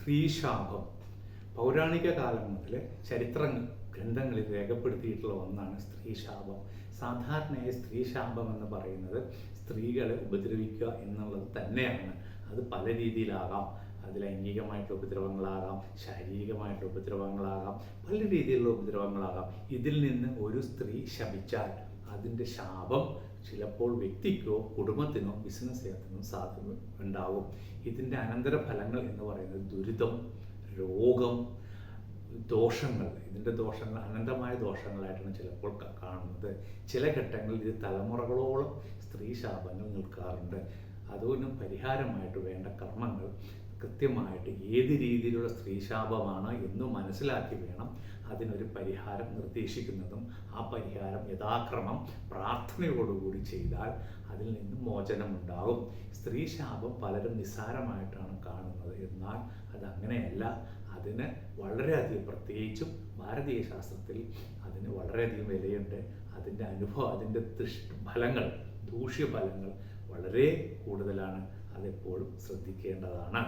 സ്ത്രീശാപം പൗരാണിക കാലം മുതൽ ചരിത്ര ഗ്രന്ഥങ്ങളിൽ രേഖപ്പെടുത്തിയിട്ടുള്ള ഒന്നാണ് സ്ത്രീശാപം. സാധാരണയായി സ്ത്രീശാപം എന്ന് പറയുന്നത് സ്ത്രീകളെ ഉപദ്രവിക്കുക എന്നുള്ളത് തന്നെയാണ്. അത് പല രീതിയിലാകാം. അത് ലൈംഗികമായിട്ടുള്ള ഉപദ്രവങ്ങളാകാം, ശാരീരികമായിട്ടുള്ള ഉപദ്രവങ്ങളാകാം, പല രീതിയിലുള്ള ഉപദ്രവങ്ങളാകാം. ഇതിൽ നിന്ന് ഒരു സ്ത്രീ ശപിച്ചാൽ അതിൻ്റെ ശാപം ചിലപ്പോൾ വ്യക്തിക്കോ കുടുംബത്തിനോ ബിസിനസ്സിനോ സാധ്യത ഉണ്ടാകും. ഇതിൻ്റെ അനന്തരഫലങ്ങൾ എന്ന് പറയുന്നത് ദുരിതം, രോഗം, ദോഷങ്ങൾ. ഇതിൻ്റെ ദോഷങ്ങൾ അനന്തമായ ദോഷങ്ങളായിട്ടാണ് ചിലപ്പോൾ കാണുന്നത്. ചില ഘട്ടങ്ങളിൽ ഇത് തലമുറകളോളം സ്ത്രീ ശാപങ്ങൾ നിൽക്കാറുണ്ട്. അതിനും പരിഹാരമായിട്ട് വേണ്ട കർമ്മങ്ങൾ കൃത്യമായിട്ട് ഏത് രീതിയിലുള്ള സ്ത്രീശാപമാണ് എന്ന് മനസ്സിലാക്കി വേണം അതിനൊരു പരിഹാരം നിർദ്ദേശിക്കുന്നതും. ആ പരിഹാരം യഥാക്രമം പ്രാർത്ഥനയോടുകൂടി ചെയ്താൽ അതിൽ നിന്ന് മോചനമുണ്ടാകും. സ്ത്രീശാപം പലരും നിസ്സാരമായിട്ടാണ് കാണുന്നത്. എന്നാൽ അതങ്ങനെയല്ല. അതിന് വളരെയധികം, പ്രത്യേകിച്ചും ഭാരതീയ ശാസ്ത്രത്തിൽ അതിന് വളരെയധികം വിലയുണ്ട്. അതിൻ്റെ അനുഭവം, അതിൻ്റെ ഫലങ്ങൾ, ദൂഷ്യഫലങ്ങൾ വളരെ കൂടുതലാണ്. അതെപ്പോഴും ശ്രദ്ധിക്കേണ്ടതാണ്.